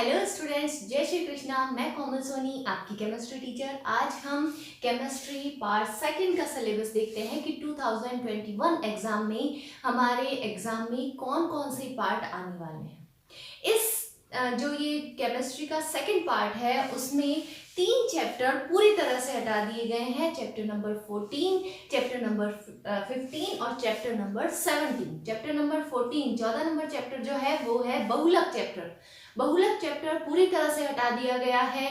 Hello students, जय श्री कृष्णा। मैं कोमल सोनी, आपकी केमिस्ट्री टीचर। आज हम केमिस्ट्री पार्ट सेकंड का सिलेबस देखते हैं कि 2021 एग्जाम में हमारे एग्जाम में कौन कौन से पार्ट आने वाले हैं। इस जो ये केमिस्ट्री का सेकंड पार्ट है उसमें 3 चैप्टर पूरी तरह से हटा दिए गए हैं। चैप्टर नंबर 14, चैप्टर नंबर 15 और chapter number 17। Chapter number 14 14 number chapter जो है वो है बहुलक चैप्टर। बहुलक चैप्टर पूरी तरह से हटा दिया गया है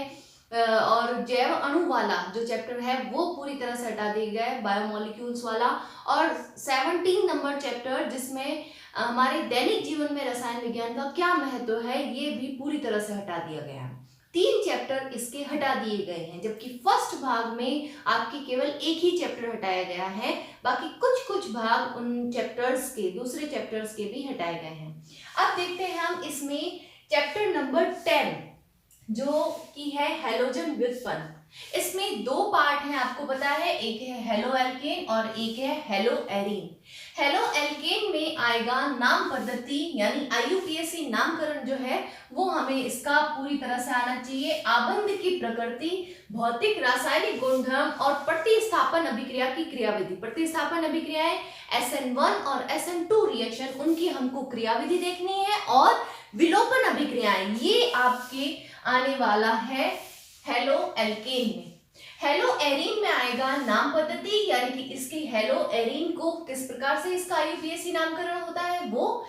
और जैव अणु वाला जो चैप्टर है वो पूरी तरह से हटा दिया गया है, बायोमोलिक्यूल्स वाला। और 17 नंबर चैप्टर जिसमें हमारे दैनिक जीवन में रसायन विज्ञान का क्या महत्व है ये भी पूरी तरह से हटा दिया गया है। 3 चैप्टर इसके हटा दिए गए हैं, जबकि फर्स्ट भाग में आपके केवल एक ही चैप्टर हटाया गया है। बाकी कुछ भाग उन चैप्टर्स के, दूसरे चैप्टर्स के भी हटाए गए हैं। अब देखते हैं हम इसमें चैप्टर नंबर 10 जो कि है हैलोजन व्युत्पन्न। इसमें 2 पार्ट हैं, आपको पता है, एक है हेलो एल्केन और एक है हेलो एरीन। हेलो एल्केन में आएगा नाम पद्धति यानी IUPAC नामकरण जो है वो हमें इसका पूरी तरह से आना चाहिए। आबंध की प्रकृति, भौतिक रासायनिक गुणधर्म और प्रतिस्थापन अभिक्रिया की क्रियाविधि। प्रतिस्थापन अभिक्रियाएं SN1 और SN2 रिएक्शन, उनकी हमको क्रियाविधि देखनी है। और विलोपन अभिक्रियाएं ये आपके आने वाला है हेलो एल्केन में। हेलो एरीन में आएगा नाम पद्धति यानी कि इसकी हेलो एरीन को किस प्रकार से इसका IUPAC नामकरण होता है वो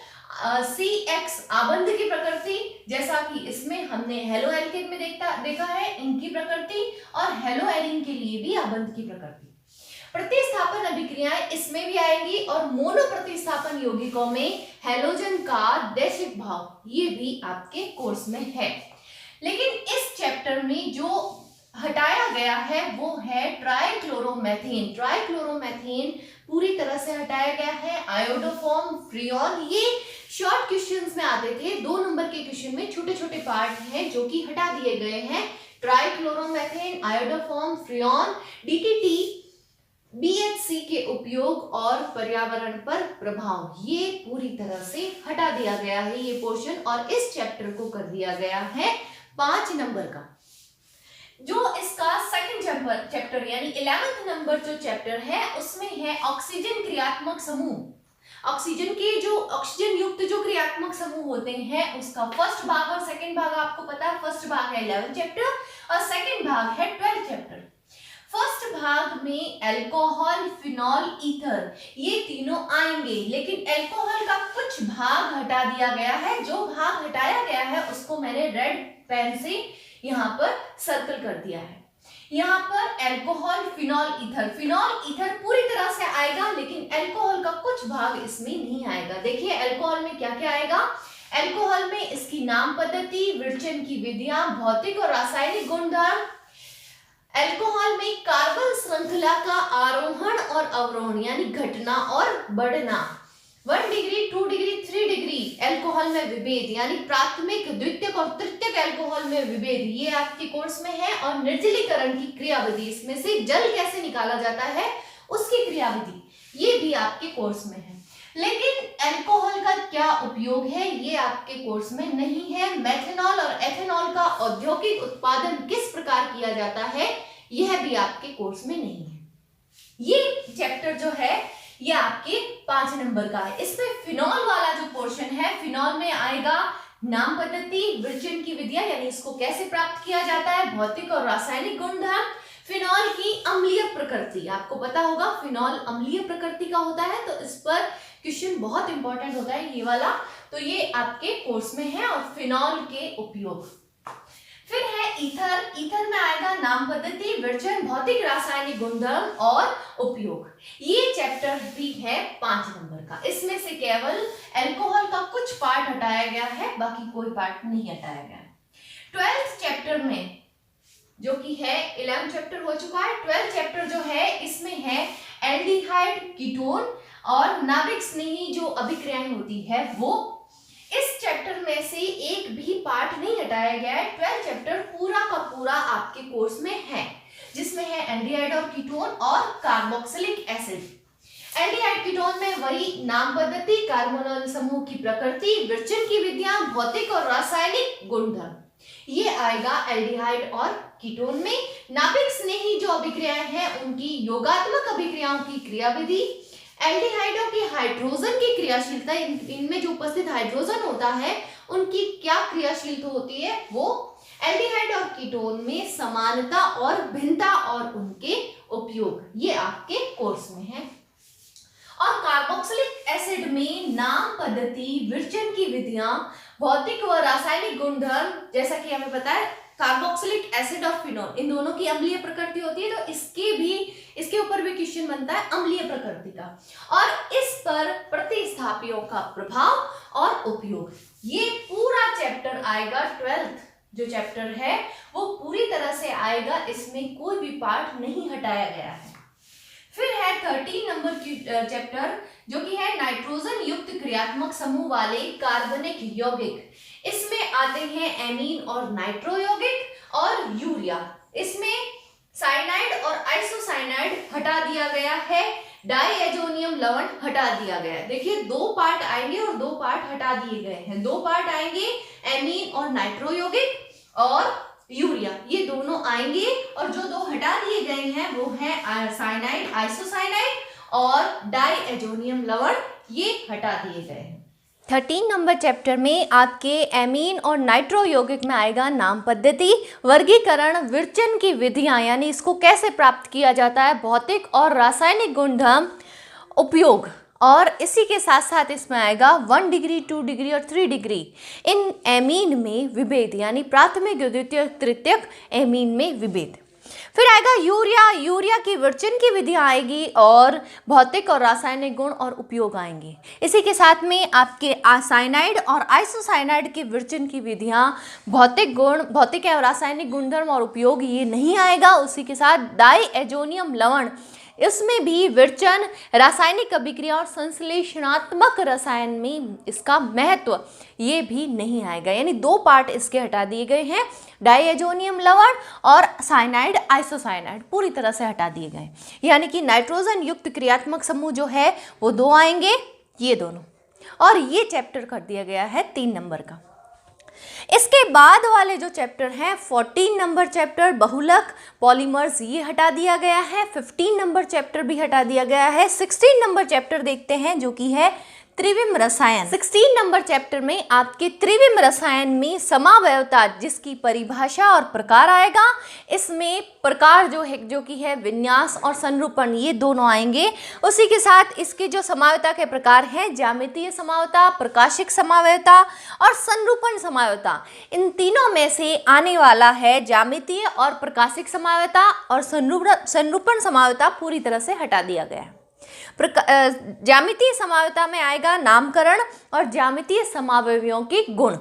CX आबंध की प्रकृति, जैसा कि इसमें हमने हेलो एल्केन में देखा है इनकी प्रकृति, और हेलो एरीन के लिए भी आबंध की प्रकृति। प्रतिस्थापन अभिक्रियाएं इसमें भी आएंगी और मोनो प्रतिस्थापन यौगिकों में हैलोजन का दैशिक भाव ये भी आपके कोर्स में है। लेकिन इस चैप्टर में जो हटाया गया है वो है ट्राइक्लोरोमेथेन। ट्राइक्लोरोमेथेन पूरी तरह से हटाया गया है। आयोडोफॉर्म, फ्रियोन, ये शॉर्ट क्वेश्चंस में आते थे। 2 नंबर के क्वेश्चन में छोटे छोटे पार्ट हैं जो कि हटा दिए गए हैं। Trichloromethane, iodoform, Freon, DTT, BHC के उपयोग और पर्यावरण पर प्रभाव ये पूरी तरह से हटा दिया गया है ये पोर्शन, और इस चैप्टर को कर दिया गया है 5 नंबर का। जो इसका सेकंड चैप्टर यानी 11th नंबर जो चैप्टर है उसमें है ऑक्सीजन क्रियात्मक समूह। ऑक्सीजन के जो ऑक्सीजन युक्त जो क्रियात्मक समूह होते हैं उसका फर्स्ट भाग और सेकंड भाग आपको पता है। फर्स्ट भाग है 11th चैप्टर और सेकंड भाग है 12th चैप्टर। फर्स्ट भाग में अल्कोहल, फिनॉल, ईथर ये तीनों आएंगे, लेकिन अल्कोहल का कुछ भाग हटा दिया गया है। जो भाग हटाया गया है उसको मैंने रेड पेन से यहाँ पर सर्कल कर दिया है। यहाँ पर अल्कोहल, फिनॉल, ईथर पूरी तरह से आएगा, लेकिन अल्कोहल का कुछ भाग इसमें नहीं आएगा। देखिए अल्कोहल में क्या क्या आएगा। अल्कोहल में इसकी नाम पद्धति, विरचन की विधियां, भौतिक और रासायनिक गुणधर्म। अल्कोहल में कार्बन श्रृंखला का आरोहण और अवरोहण यानी घटना और बढ़ना। 1 डिग्री, 2 डिग्री, 3 डिग्री अल्कोहल में विभेद यानी प्राथमिक, द्वितीयक और तृतीयक अल्कोहल में विभेद ये आपके कोर्स में है। और निर्जलीकरण की क्रियाविधि, इसमें से जल कैसे निकाला जाता है उसकी क्रियाविधि ये भी आपके कोर्स में है। लेकिन अल्कोहल का क्या उपयोग है ये आपके कोर्स में नहीं है। मेथनॉल और एथेनॉल का औद्योगिक उत्पादन किस प्रकार किया जाता है यह भी आपके कोर्स में नहीं है। ये चैप्टर जो है ये आपके 5 नंबर का है। इसमें फिनॉल वाला जो पोर्शन है, फिनॉल में आएगा नाम पद्धति, विरचन की विधियां यानी इसको कैसे प्राप्त किया जाता है, भौतिक और रासायनिक गुणधर्म, फिनॉल की अम्लीय प्रकृति। आपको पता होगा फिनॉल अम्लीय प्रकृति का होता है, तो इस पर क्वेश्चन बहुत इंपॉर्टेंट होता है ये वाला, तो ये आपके कोर्स में है। और फिनॉल के उपयोग। फिर है ईथर। ईथर में आएगा नाम पद्धति, विरचन, भौतिक रासायनिक गुणधर्म और उपयोग। ये चैप्टर भी है 5 नंबर का। इसमें से केवल अल्कोहल का कुछ पार्ट हटाया गया है, बाकी कोई पार्ट नहीं हटाया गया। 12th चैप्टर में जो कि है 11th चैप्टर हो चुका है। 12th चैप्टर जो है इसमें है एल्डिहाइड, कीटोन और नाभिक स्नेही जो अभिक्रियाएं होती है वो। इस चैप्टर में से एक भी पार्ट नहीं हटाया गया है। 12th चैप्टर पूरा का पूरा आपके कोर्स में है, जिसमें है एल्डिहाइड और कीटोन और कार्बोक्सिलिक एसिड। एल्डिहाइड कीटोन में वही नाम पद्धति, कार्बोनल समूह की प्रकृति, विरचन की विधियां, भौतिक और रासायनिक गुणधर्म। ये आएगा एल्डिहाइड और कीटोन में। नाभिक स्नेही जो अभिक्रियाएं हैं उनकी योगात्मक अभिक्रियाओं की क्रियाविधि। एल्डिहाइडों की हाइड्रोजन की क्रियाशीलता, इनमें जो उपस्थित हाइड्रोजन होता है उनकी क्या क्रियाशीलता होती है, वो एल्डिहाइड और कीटोन में समानता और भिन्नता और उनके उपयोग, ये आपके कोर्स में है। और कार्बोक्सिलिक एसिड में नाम पद्धति, विरचन की विधियां, भौतिक व रासायनिक गुणधर्म, जैसा कि हमें पता है कार्बोक्सिलिक एसिड और फिनोल इन दोनों की अम्लीय प्रकृति होती है, तो इसके ऊपर भी क्वेश्चन बनता है अम्लीय प्रकृति का, और इस पर प्रतिस्थापियों का प्रभाव और उपयोग। ये पूरा चैप्टर आएगा, 12th जो चैप्टर है वो पूरी तरह से आएगा, इसमें कोई भी पार्ट नहीं हटाया गया है। फिर है 13 नंबर की चैप्टर जो कि है नाइट्रोजन युक्त क्रियात्मक समूह वाले कार्बनिक यौगिक। इसमें आते हैं एमीन और नाइट्रो यौगिक और यूरिया। इसमें साइनाइड और आइसोसाइनाइड हटा दिया गया है, डाइएजोनियम लवण हटा दिया गया है। देखिए 2 पार्ट आएंगे और 2 पार्ट हटा दिए गए हैं। 2 पार्ट आएंगे एमीन और नाइट्रो यौगिक और यूरिया, ये दोनों आएंगे, और जो 2 हटा दिए गए हैं वो है साइनाइड, आइसोसाइनाइड और डाइएजोनियम लवण, ये हटा दिए गए हैं। 13 नंबर चैप्टर में आपके एमीन और नाइट्रो यौगिक में आएगा नाम पद्धति, वर्गीकरण, विरचन की विधियां, यानी इसको कैसे प्राप्त किया जाता है, भौतिक और रासायनिक गुणधर्म, उपयोग, और इसी के साथ साथ इसमें आएगा 1 डिग्री, 2 डिग्री और 3 डिग्री इन एमीन में विभेद, यानी प्राथमिक, द्वितीयक, तृतीयक एमीन में विभेद। फिर आएगा यूरिया की विरचन की विधियां आएगी, और भौतिक और रासायनिक गुण और उपयोग आएंगे। इसी के साथ में आपके साइनाइड और आइसोसाइनाइड के विरचन की विधियां, भौतिक और रासायनिक गुणधर्म और उपयोग ये नहीं आएगा। उसी के साथ डाइएजोनियम लवण, इसमें भी विरचन, रासायनिक अभिक्रिया और संश्लेषणात्मक रसायन में इसका महत्व, ये भी नहीं आएगा। यानी 2 पार्ट इसके हटा दिए गए हैं, डाइएजोनियम लवण और साइनाइड, आइसोसाइनाइड पूरी तरह से हटा दिए गए। यानी कि नाइट्रोजन युक्त क्रियात्मक समूह जो है वो 2 आएंगे, ये दोनों, और ये चैप्टर कर दिया गया है 3 नंबर का। इसके बाद वाले जो चैप्टर हैं 14 नंबर चैप्टर बहुलक पॉलीमर्स, ये हटा दिया गया है। 15 नंबर चैप्टर भी हटा दिया गया है। 16 नंबर चैप्टर देखते हैं जो कि है त्रिविम रसायन। 16 नंबर चैप्टर में आपके त्रिविम रसायन में समावयवता, जिसकी परिभाषा और प्रकार आएगा। इसमें प्रकार जो कि है विन्यास और संरूपण, ये दोनों आएंगे। उसी के साथ इसके जो समावयवता के प्रकार हैं, ज्यामितीय समावयवता, प्रकाशिक समावयवता और संरूपण समावयवता। इन तीनों में से आने वाला है ज्यामितीय और प्रकाशिक समावयवता, और संरूपण समावयवता पूरी तरह से हटा दिया गया है। ज्यामितीय समावयवता में आएगा नामकरण और ज्यामितीय समावयवियों के गुण।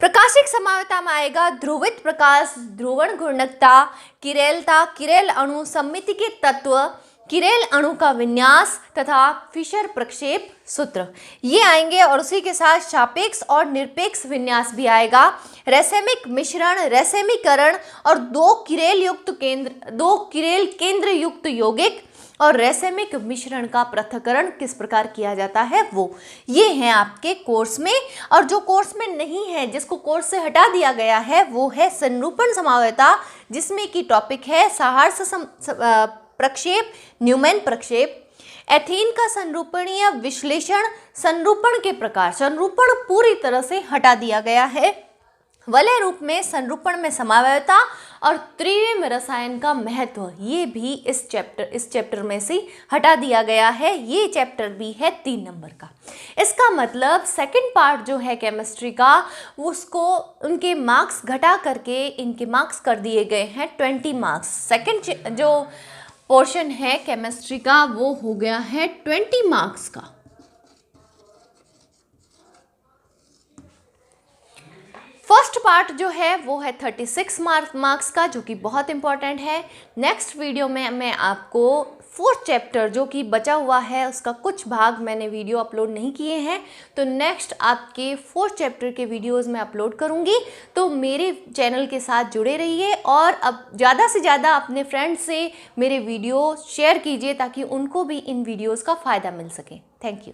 प्रकाशिक समावयवता में आएगा ध्रुवित प्रकाश, ध्रुवण घूर्णकता, किरेलता, किरेल अणु, सममिति के तत्व, किरेल अणु का विन्यास तथा फिशर प्रक्षेप सूत्र, ये आएंगे। और उसी के साथ सापेक्ष और निरपेक्ष विन्यास भी आएगा। रैसेमिक मिश्रण, रैसेमीकरण और 2 किरेल केंद्र युक्त यौगिक और रैसेमिक मिश्रण का पृथक्करण किस प्रकार किया जाता है, वो ये हैं आपके कोर्स में। और जो कोर्स में नहीं है, जिसको कोर्स से हटा दिया गया है, वो है संरूपण समावयवता, जिसमें की टॉपिक है साहर्स प्रक्षेप, न्यूमैन प्रक्षेप, एथेन का संरूपणीय विश्लेषण, संरूपण के प्रकार। संरूपण पूरी तरह से हटा दिया गया है। वलय रूप में संरूपण में समावयवता और त्रिविम रसायन का महत्व, ये भी इस चैप्टर में से हटा दिया गया है। ये चैप्टर भी है 3 नंबर का। इसका मतलब सेकंड पार्ट जो है केमिस्ट्री का, उसको उनके मार्क्स घटा करके इनके मार्क्स कर दिए गए हैं 20 मार्क्स। सेकंड जो पोर्शन है केमिस्ट्री का वो हो गया है 20 मार्क्स का। फर्स्ट पार्ट जो है वो है 36 मार्क्स का, जो कि बहुत इंपॉर्टेंट है। नेक्स्ट वीडियो में मैं आपको 4th चैप्टर जो कि बचा हुआ है उसका कुछ भाग मैंने वीडियो अपलोड नहीं किए हैं, तो नेक्स्ट आपके 4th चैप्टर के वीडियोस मैं अपलोड करूंगी। तो मेरे चैनल के साथ जुड़े रहिए और अब ज़्यादा से ज़्यादा अपने फ्रेंड्स से मेरे वीडियो शेयर कीजिए ताकि उनको भी इन वीडियोज़ का फ़ायदा मिल सके। Thank you.